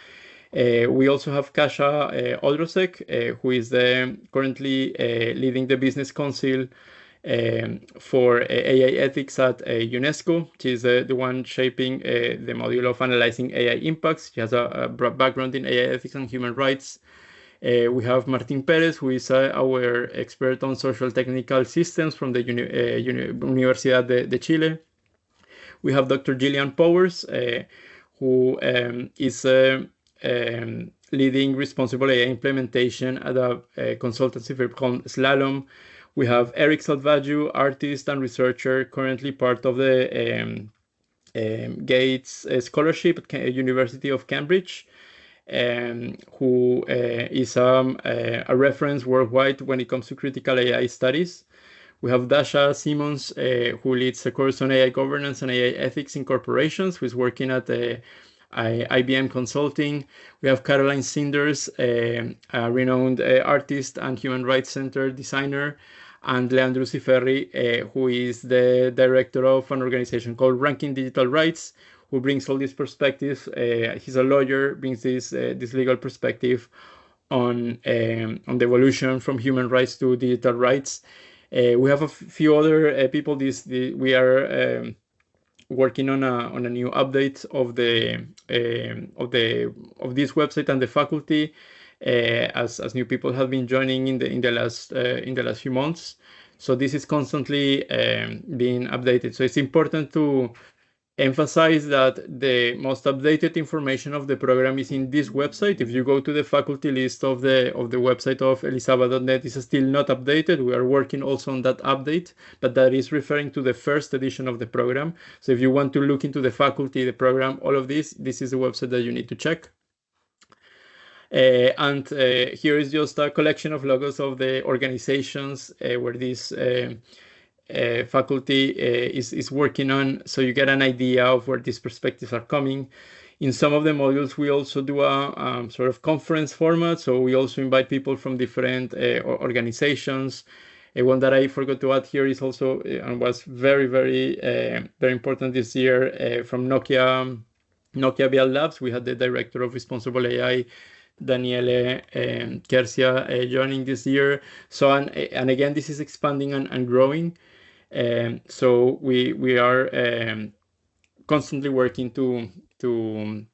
We also have Kasia Odrosek, who is currently leading the business council for AI ethics at UNESCO. She's the one shaping the module of analyzing AI impacts. She has a background in AI ethics and human rights. We have Martin Perez, who is our expert on social technical systems from the Universidad de Chile. We have Dr. Gillian Powers, who is leading responsible AI implementation at a consultancy firm called Slalom. We have Eric Salvaju, artist and researcher, currently part of the Gates Scholarship at University of Cambridge, who is a reference worldwide when it comes to critical AI studies. We have Dasha Simmons, who leads a course on AI governance and AI ethics in corporations, who is working at IBM Consulting. We have Caroline Sinders, a renowned artist and human rights center designer, and Leandro Ciferri, who is the director of an organization called Ranking Digital Rights, who brings all these perspectives. He's a lawyer, brings this legal perspective on the evolution from human rights to digital rights. We have a few other people. We are working on a new update of this website and the faculty, as new people have been joining in the last few months. So this is constantly being updated. So it's important to emphasize that the most updated information of the program is in this website. If you go to the faculty list of the website of elisava.net, it's still not updated. We are working also on that update, but that is referring to the first edition of the program. So if you want to look into the faculty, the program, all of this is the website that you need to check. And here is just a collection of logos of the organizations where this faculty is working on, so you get an idea of where these perspectives are coming. In some of the modules, we also do a sort of conference format, so we also invite people from different organizations. One that I forgot to add here is also, and was very, very, very important this year, from Nokia Vial Labs. We had the director of responsible AI, Daniele Kersia, joining this year. So, and again, this is expanding and growing. So we are constantly working to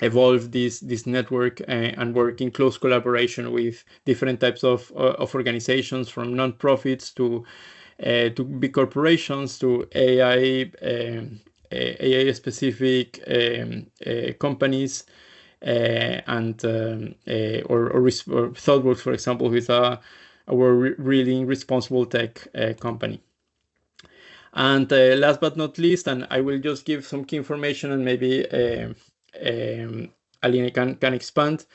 evolve this network and work in close collaboration with different types of organizations, from non-profits to big corporations to AI specific companies, and or ThoughtWorks, for example, with our really responsible tech company. And last but not least, and I will just give some key information, and maybe Aline can expand.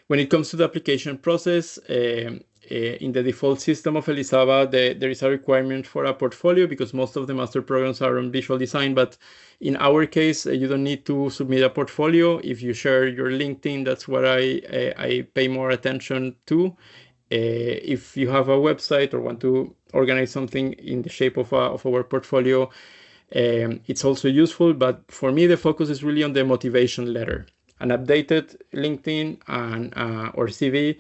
When it comes to the application process, in the default system of Elisava, there is a requirement for a portfolio, because most of the master programs are on visual design. But in our case, you don't need to submit a portfolio. If you share your LinkedIn, that's what I pay more attention to. If you have a website or want to organize something in the shape of our portfolio, it's also useful. But for me, the focus is really on the motivation letter. An updated LinkedIn and or CV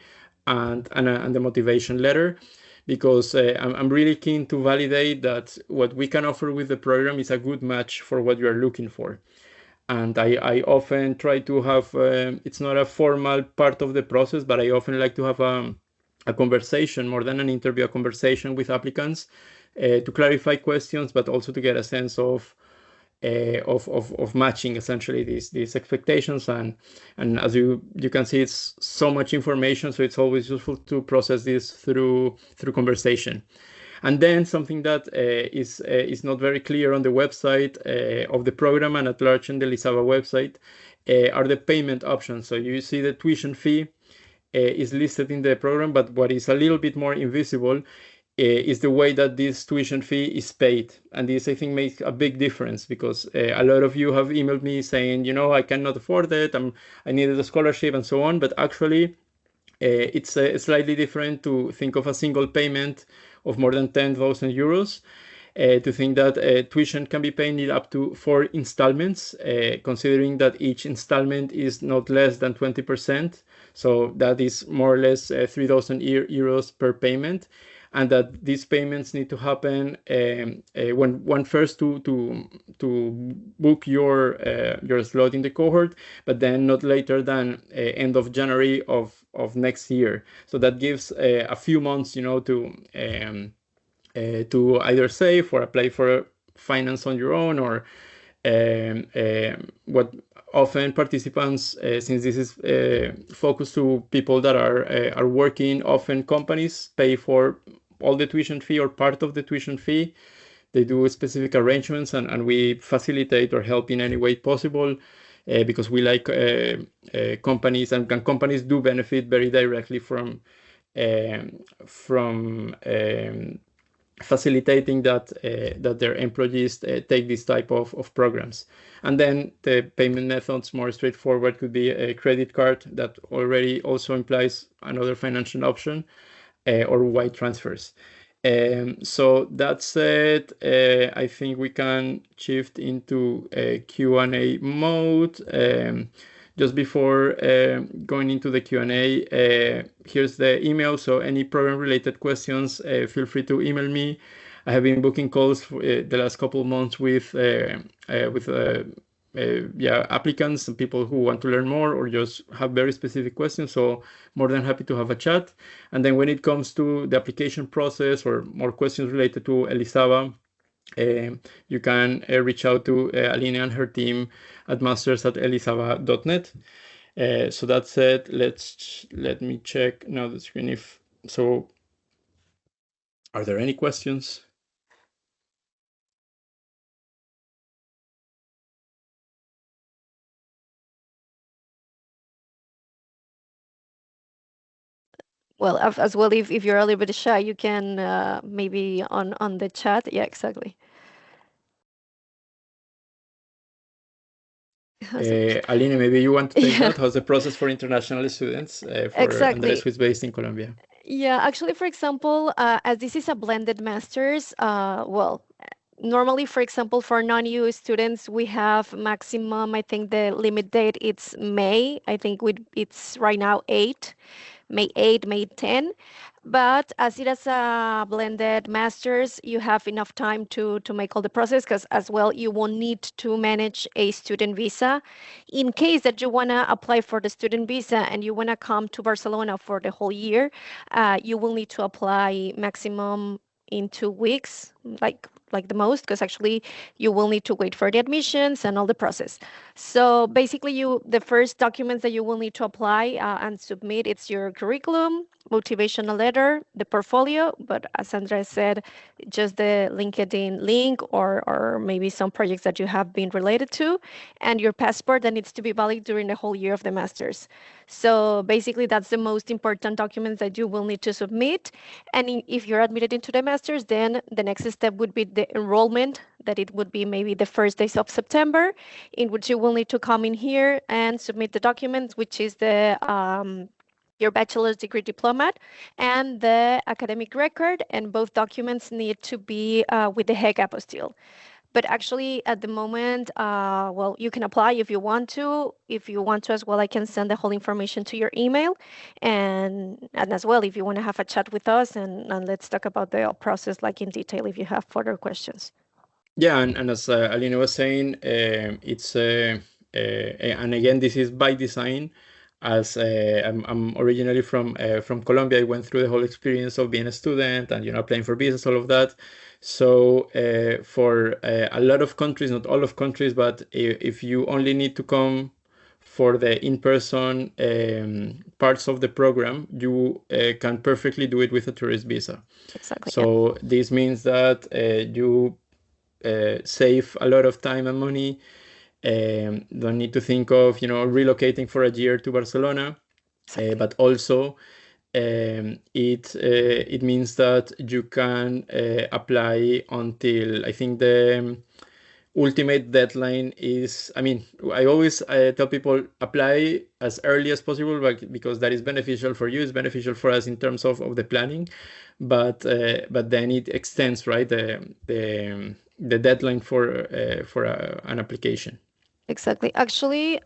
and the motivation letter, because I'm really keen to validate that what we can offer with the program is a good match for what you are looking for. And I often try to have, it's not a formal part of the process, but I often like to have a conversation, more than an interview, a conversation with applicants to clarify questions, but also to get a sense of matching essentially these expectations. And as you can see, it's so much information, so it's always useful to process this through conversation. And then something that is not very clear on the website of the program and at large on the Lisaba website are the payment options. So you see the tuition fee is listed in the program, but what is a little bit more invisible is the way that this tuition fee is paid. And this, I think, makes a big difference, because a lot of you have emailed me saying, I cannot afford it, I needed a scholarship and so on. But actually, it's slightly different to think of a single payment of more than 10,000 euros. To think that tuition can be paid in up to 4 installments, considering that each installment is not less than 20%. So that is more or less 3,000 euros per payment, and that these payments need to happen when first to book your slot in the cohort, but then not later than end of January of next year. So that gives a few months, to either save or apply for finance on your own, or what often participants, since this is focused to people that are working, often companies pay for all the tuition fee or part of the tuition fee. They do specific arrangements, and we facilitate or help in any way possible, because we like companies, and companies do benefit very directly from facilitating that their employees take this type of programs. And then the payment methods, more straightforward, could be a credit card that already also implies another financial option, or wire transfers. So that said, I think we can shift into a Q&A mode. Just before going into the Q&A, here's the email. So any program-related questions, feel free to email me. I have been booking calls for, the last couple of months with applicants and people who want to learn more or just have very specific questions. So more than happy to have a chat. And then when it comes to the application process or more questions related to Elisava, you can reach out to Alina and her team at masters@elisava.net. So that said, let me check now the screen. Are there any questions? Well, as well, if you're a little bit shy, you can maybe on the chat. Yeah, exactly. Aline, maybe you want to take Yeah, that. How's the process for international students for Andres, exactly. who is based in Colombia? Yeah, actually, for example, as this is a blended master's, well, normally, for example, for non-EU students, we have maximum, I think the limit date it's May. I think it's right now 8. May 8, May 10. But as it is a blended master's, you have enough time to make all the process because as well, you won't need to manage a student visa. In case that you want to apply for the student visa and you want to come to Barcelona for the whole year, you will need to apply maximum in 2 weeks, like the most, because actually you will need to wait for the admissions and all the process. So basically, the first documents that you will need to apply and submit, it's your curriculum, motivational letter, the portfolio, but as Andres said, just the LinkedIn link or maybe some projects that you have been related to, and your passport that needs to be valid during the whole year of the master's. So basically, that's the most important documents that you will need to submit. And if you're admitted into the master's, then the next step would be the enrollment, that it would be maybe the first days of September, in which you will need to come in here and submit the documents, which is your bachelor's degree diploma and the academic record, and both documents need to be with the Hague apostille. But actually, at the moment, well, you can apply if you want to. If you want to as well, I can send the whole information to your email, and as well, if you want to have a chat with us and let's talk about the process like in detail if you have further questions. Yeah, and as Aline was saying, it's and again, this is by design. As I'm originally from Colombia, I went through the whole experience of being a student and applying for visas, all of that. So for a lot of countries, not all of countries, but if you only need to come for the in-person parts of the program, you can perfectly do it with a tourist visa. Exactly. Yeah. So this means that you save a lot of time and money. Don't need to think of relocating for a year to Barcelona, Exactly. but also it means that you can apply until I think the ultimate deadline is, I mean, I always tell people apply as early as possible, because that is beneficial for you, it's beneficial for us in terms of the planning, but then it extends, right, the deadline for an application. Exactly. Actually,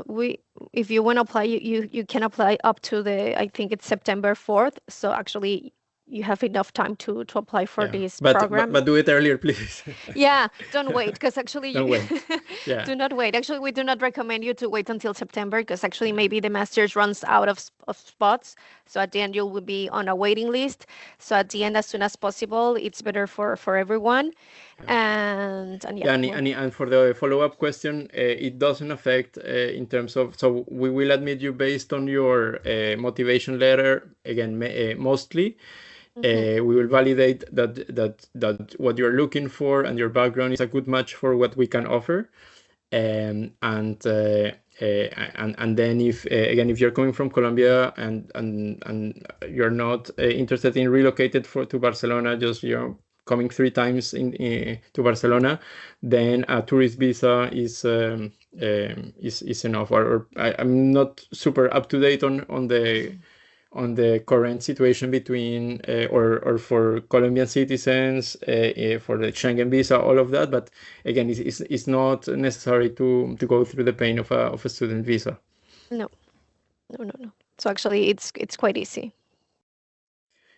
we if you want to apply, you can apply up to the I think it's September 4th. So actually, you have enough time to apply for Yeah, this but but, program. but do it earlier, please. Yeah, don't wait because actually Don't you wait. Yeah. do not wait. Actually, we do not recommend you to wait until September because actually maybe the masters runs out of spots. So at the end you will be on a waiting list. So at the end, as soon as possible, it's better for everyone. And yeah, Yeah, well, and for the follow-up question, it doesn't affect in terms of, so we will admit you based on your motivation letter, again, mostly. hmm We will validate that what you're looking for and your background is a good match for what we can offer. And then if again, if you're coming from Colombia and you're not interested in relocated to Barcelona, just coming 3 times to Barcelona, then a tourist visa is enough. Or I'm not super up to date on the current situation between or for Colombian citizens, for the Schengen visa, all of that. But again, it's not necessary to go through the pain of a student visa. no, no. So actually, it's quite easy.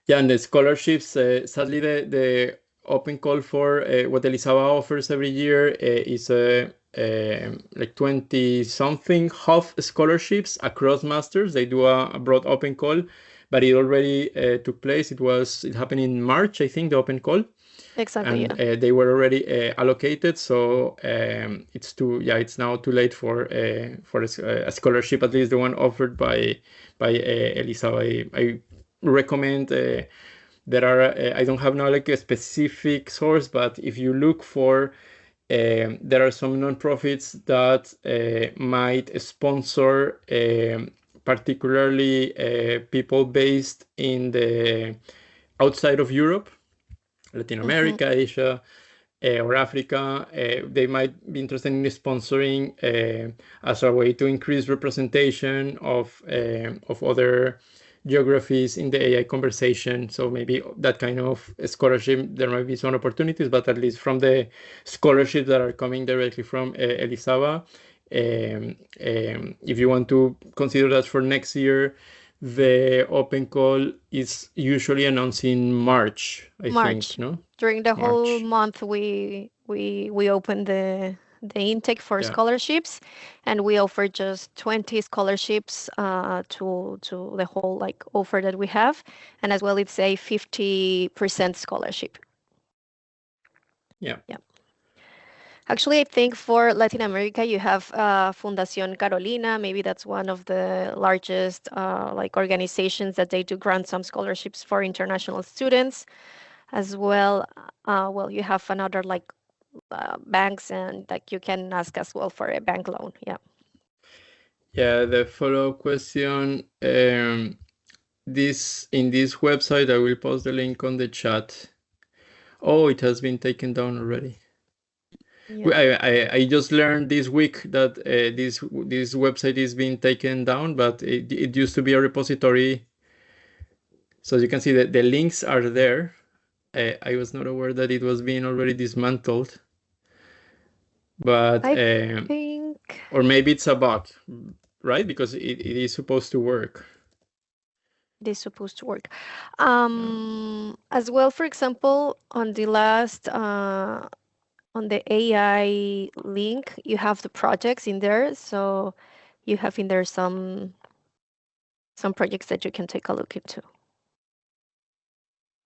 Yeah, and the scholarships, sadly, the open call for what Elisava offers every year is like 20 something half scholarships across masters. They do a broad open call, but it already took place. It happened in March, I think, the open call, Exactly. and Yeah. they were already allocated. So it's now too late for a scholarship, at least the one offered by Elisava. I recommend. There are I don't have now like a specific source, but if you look for there are some nonprofits that might sponsor particularly people based in the outside of Europe, Latin hmm America, Asia, or Africa. They might be interested in sponsoring as a way to increase representation of other geographies in the AI conversation. So maybe that kind of scholarship, there might be some opportunities, but at least from the scholarships that are coming directly from Elisava, if you want to consider that for next year, the open call is usually announced in March, I think, March. no? During the whole March. month, we open the intake for Yeah. scholarships, and we offer just 20 scholarships to the whole like offer that we have, and as well it's a 50% scholarship. Yeah. Yeah. Actually, I think for Latin America, you have Fundación Carolina. Maybe that's one of the largest like organizations that they do grant some scholarships for international students as well. Well, you have another like banks and like you can ask as well for a bank loan. Yeah. Yeah, the follow-up question. In this website, I will post the link on the chat. Oh, it has been taken down already. Yeah. I just learned this week that this website is being taken down, but it used to be a repository. So you can see that the links are there. I was not aware that it was being already dismantled. but I think or maybe it's a bug, right? Because it is supposed to work. it is supposed to work. Yeah. As well, for example, on the last on the AI link, you have the projects in there, so you have in there some projects that you can take a look into,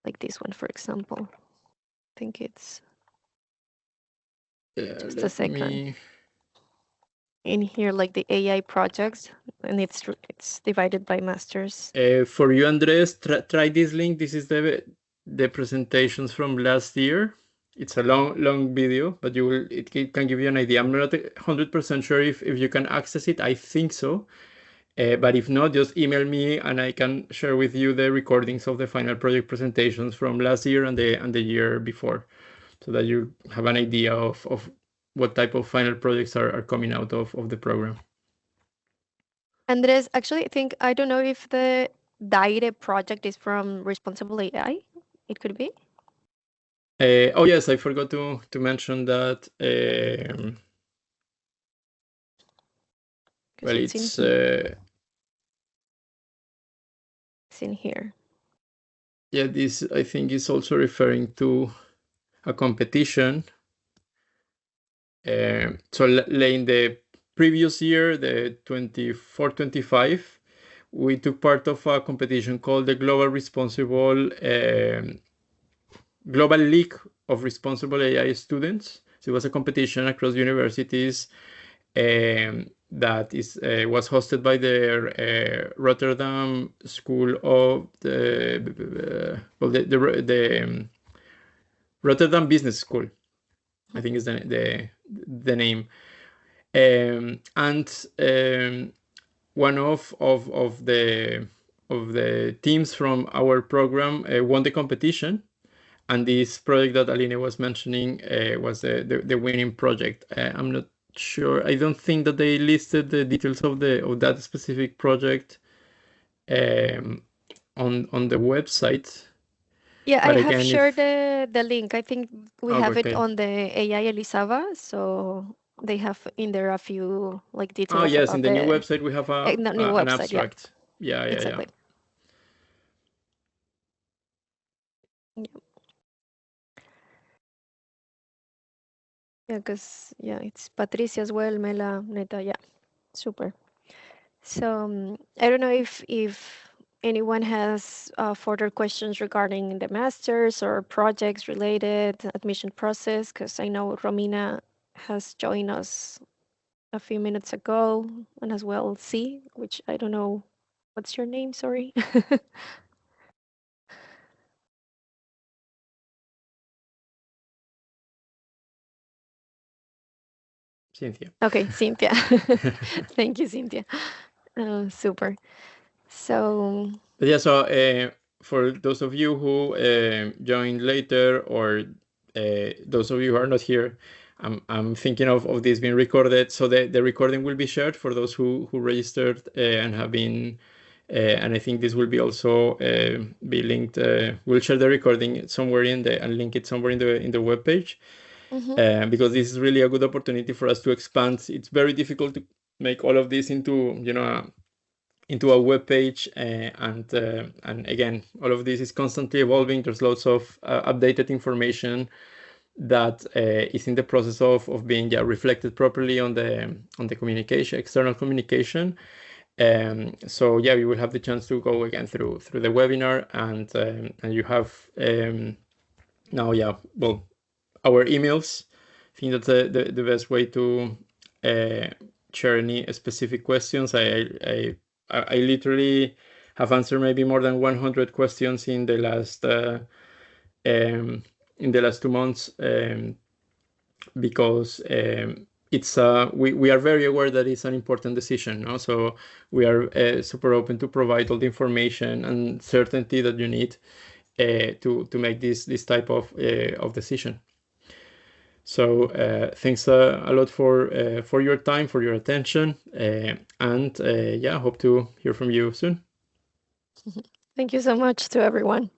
like this one, for example. I think it's just a Let second. me. In here, like the AI projects, and it's divided by masters. For you, Andres, try this link. This is the presentations from last year. It's a long video, but it can give you an idea. I'm not 100% sure if you can access it. I think so. But if not, just email me and I can share with you the recordings of the final project presentations from last year and the year before, so that you have an idea of what type of final projects are coming out of the program. Andres, actually, I don't know if the DAIRE project is from Responsible AI. It could be. Oh yes, I forgot to mention that. Because Well, it's in it's here. It's in here. yeah. This I think is also referring to a competition. So in the previous year, the 24-25, we took part of a competition called the Global League of Responsible AI Students. So it was a competition across universities that was hosted by the Rotterdam School of the Rotterdam Business School, I think is the name. And one of the teams from our program won the competition, and this project that Aline was mentioning was the winning project. I'm not sure. I don't think that they listed the details of that specific project on the website. Yeah, I But have again, shared if the link. I think we oh, have it okay. on the AI Elisava, so they have in there a few like Oh details yes, in about the new the website we have the new an website. Yeah, abstract. Yeah. exactly. Yeah, yeah, because yeah, it's Patricia as well, Mela, Neta. Yeah, super. So I don't know if anyone has further questions regarding the masters or projects related admission process, because I know Romina has joined us a few minutes ago, and as well C, which I don't know what's your name, sorry. Cynthia. Okay, Cynthia. Thank you, Cynthia. Super. So, Yeah, so for those of you who joined later, or those of you who are not here, I'm thinking of this being recorded. So the recording will be shared for those who registered and have been, and I think this will be also be linked. We'll share the recording somewhere and link it somewhere in the webpage, mhm. because this is really a good opportunity for us to expand. It's very difficult to make all of this into a web page, and again, all of this is constantly evolving. There's lots of updated information that is in the process of being reflected properly on the communication, external communication. So yeah, you will have the chance to go again through the webinar, and you have now, well, our emails. I think that's the best way to share any specific questions. I literally have answered maybe more than 100 questions um, in the last 2 months, because it's we are very aware that it's an important decision, no? So we are super open to provide all the information and certainty that you need to make this type of decision. So thanks a lot for your time, for your attention, and hope to hear from you soon. Thank you so much to everyone.